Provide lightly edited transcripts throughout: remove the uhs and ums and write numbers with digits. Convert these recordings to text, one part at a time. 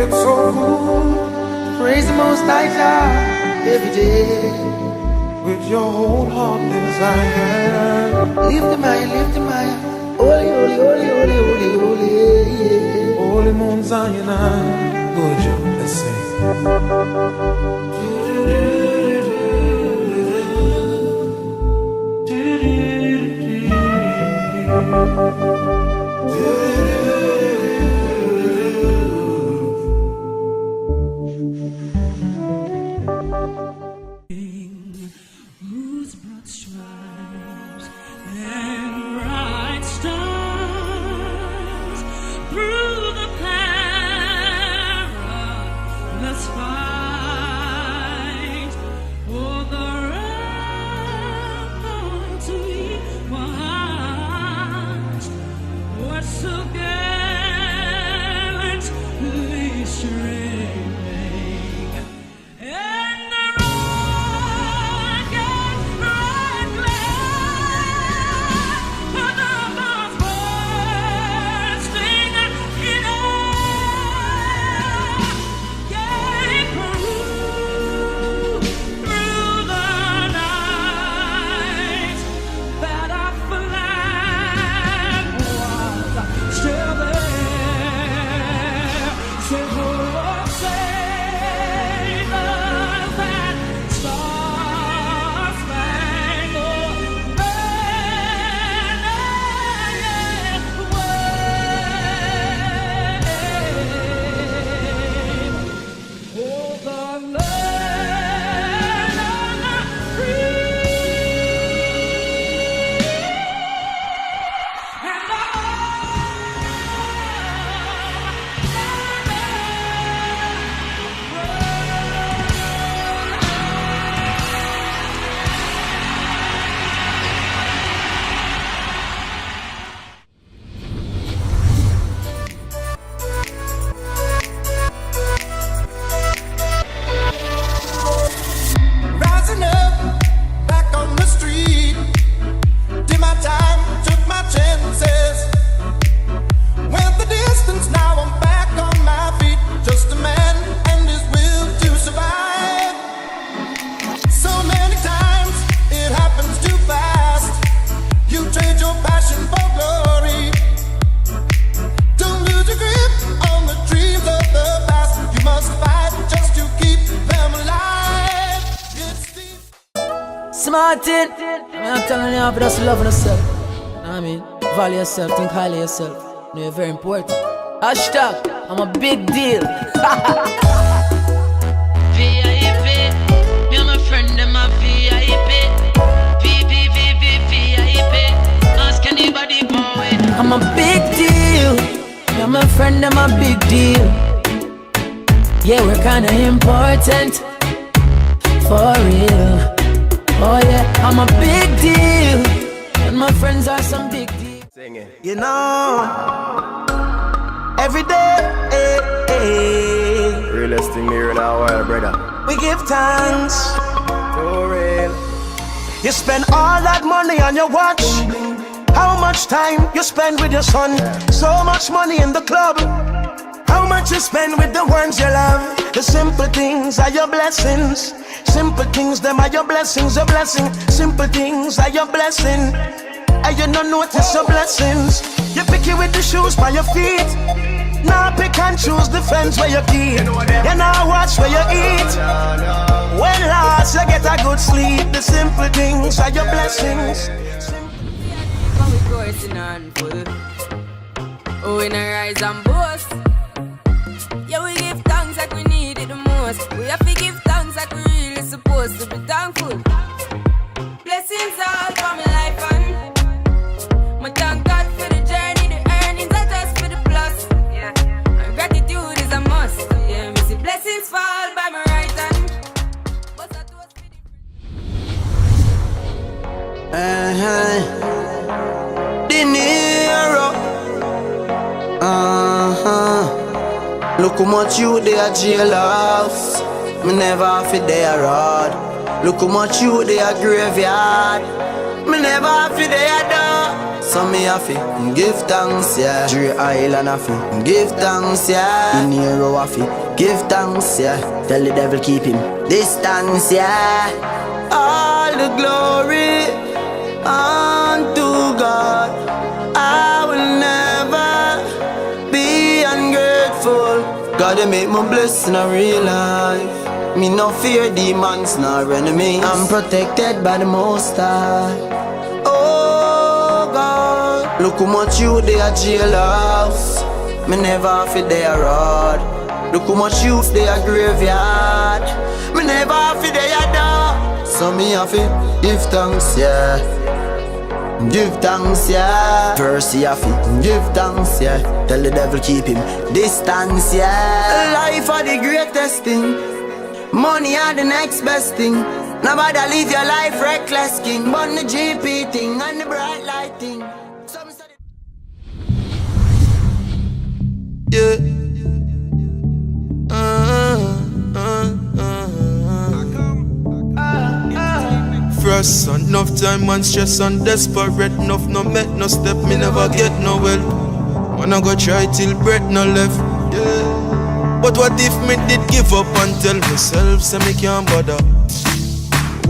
It's so cool. Praise the Most High God every day with your whole heart desire. Lift him high, lift him high. Holy, holy, holy, holy, holy, holy, yeah. Holy Mount Zion, good job. Let's sing. Martin, I'm telling you, just love yourself. I mean, value yourself, think highly of yourself. You know, you're very important. Hashtag, I'm a big deal. VIP, me and my friend, them a VIP. VIP. Ask anybody about it. I'm a big deal. Me and my friend, them a big deal. Yeah, we're kinda important. For real. Oh yeah, I'm a big deal, and my friends are some big deal. Sing it. You know, every day, Realest thing here in our world, brother. we give thanks. For real. You spend all that money on your watch. How much time you spend with your son? So much money in the club. How much you spend with the ones you love? The simple things are your blessings. Simple things, them are your blessings, a blessing. Simple things are your blessing. And you don't notice your blessings. You pick it with the shoes by your feet. Now pick and choose the friends where you keep. You now watch where you eat. When last you get a good sleep. The simple things are your blessings. Come we coursing on full. Oh, we not rise and boast. Yeah, we give thanks like we need it the most. We have to give thanks like we really supposed to be thankful. Blessings all for my life and my thank God for the journey. The earnings are just for the plus. Yeah, and gratitude is a must. Yeah, me see blessings fall by my right hand. But I toast for De Niro. Look how much you they are jailhouse. Me never have it there road. Look how much you they are graveyard. Me never have it there door. So me happy, give thanks, yeah. Dre Island happy, give thanks, yeah. In Nero happy, give thanks, yeah. Tell the devil keep him distance, yeah. All the glory unto God. I will never be ungrateful. God, they make me blessed in a real life. Me no fear demons nor enemy. I'm protected by the Most High. Oh God, look how much you they are jailhouse. Me never have it they are rod. Look how much youth they are graveyard. Me never have it they are door. So me have it give thanks, yeah. Give thanks, yeah. Verse, yeah, give thanks, yeah. Tell the devil keep him distance, yeah. Life are the greatest thing. Money are the next best thing. Nobody live your life reckless, king. But the GP thing and the bright light thing. Yeah. Frost, enough time and stress and desperate. Enough no met, no step, me never get no help. Man I go try till breath no left, yeah. But what if me did give up and tell myself, say me can't bother?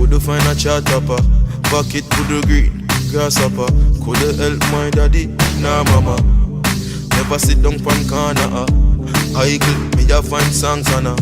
Would find a chat topper, pocket with the green grasshopper. Could help my daddy, nah mama. Never sit down pan corner, I clip me a find songs on her.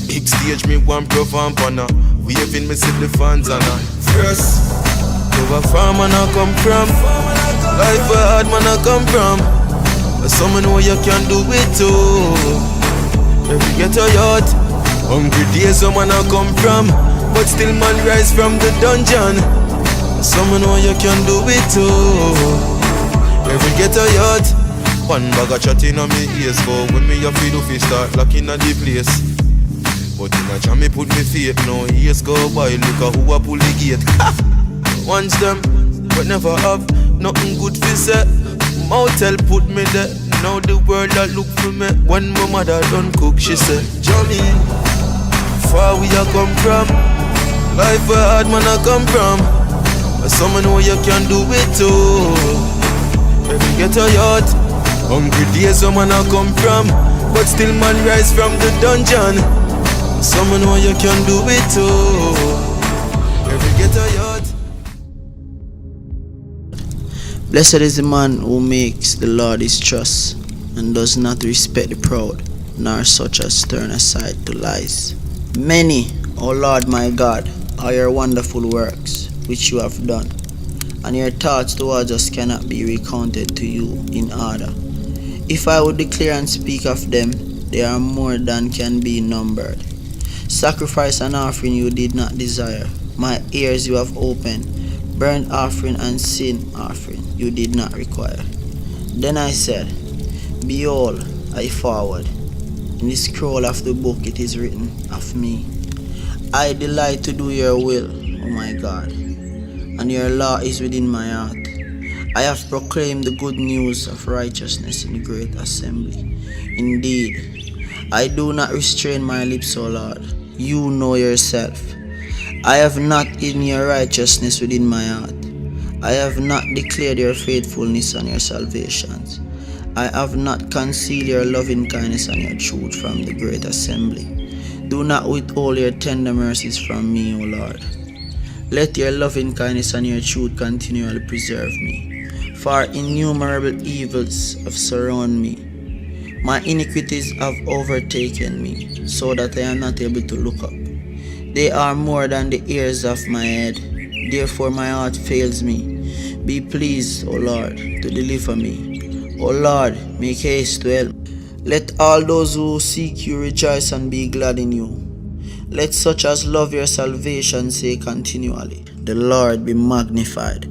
Big stage me one perform on her. Waving me see the fans on her. First, over far man I come from. Life where hard man I come from. But some know you can do it too. Every get a yacht. Hungry days some man I come from. But still man rise from the dungeon. Some know you can do it too. Every get a yacht. One bag of chatting on me ears go. When me a feel if start locking at the place. But in a jam me put me faith. Now years go by, look at who a pull the gate. Once them, but never have nothing good to say. Motel put me there. Now the world that look for me. When my mother done cook, she said, Johnny, far we a come from. Life where hard man a come from. But some know you can do it too. Every get a yacht. Hungry days some man a come from. But still man rise from the dungeon. Some know you can do it too. Every get a yacht. Blessed is the man who makes the Lord his trust, and does not respect the proud, nor such as turn aside to lies. Many, O Lord my God, are your wonderful works which you have done, and your thoughts towards us cannot be recounted to you in order. If I would declare and speak of them, they are more than can be numbered. Sacrifice and offering you did not desire. My ears you have opened. Burnt offering and sin offering you did not require. Then I said, Behold, I forward. In the scroll of the book it is written of me. I delight to do your will, O my God, and your law is within my heart. I have proclaimed the good news of righteousness in the great assembly. Indeed, I do not restrain my lips, O Lord. You know yourself. I have not hidden your righteousness within my heart. I have not declared your faithfulness and your salvations. I have not concealed your loving kindness and your truth from the great assembly. Do not withhold your tender mercies from me, O Lord. Let your loving kindness and your truth continually preserve me, for innumerable evils have surrounded me. My iniquities have overtaken me, so that I am not able to look up. They are more than the hairs of my head, therefore my heart fails me. Be pleased, O Lord, to deliver me. O Lord, make haste to help. Let all those who seek you rejoice and be glad in you. Let such as love your salvation say continually, The Lord be magnified.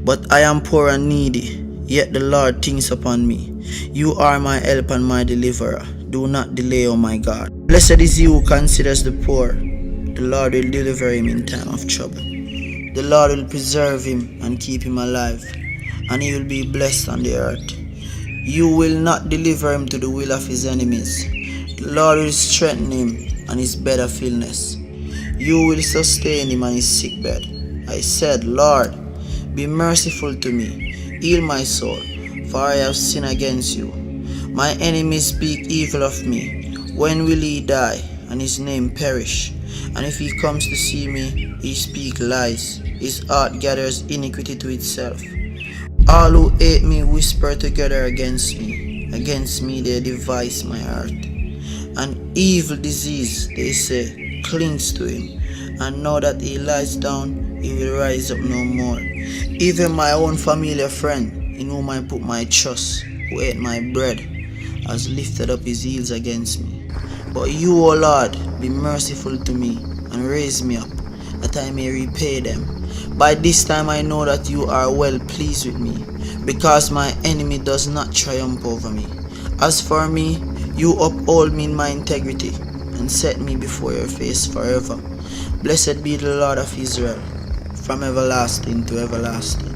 But I am poor and needy, yet the Lord thinks upon me. You are my help and my deliverer. Do not delay, O my God. Blessed is he who considers the poor. The Lord will deliver him in time of trouble. The Lord will preserve him and keep him alive, and he will be blessed on the earth. You will not deliver him to the will of his enemies. The Lord will strengthen him on his bed of illness. You will sustain him on his sick bed. I said, Lord, be merciful to me. Heal my soul, for I have sinned against you. My enemies speak evil of me. When will he die, and his name perish? And if he comes to see me, he speak lies. His heart gathers iniquity to itself. All who hate me whisper together against me. Against me they devise my heart. An evil disease, they say, clings to him. And now that he lies down, he will rise up no more. Even my own familiar friend, in whom I put my trust, who ate my bread, has lifted up his heels against me. But you, O Lord, be merciful to me, and raise me up, that I may repay them. By this time I know that you are well pleased with me, because my enemy does not triumph over me. As for me, you uphold me in my integrity, and set me before your face forever. Blessed be the Lord of Israel, from everlasting to everlasting.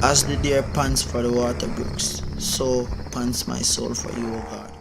As the deer pants for the water brooks, so pants my soul for you, O God.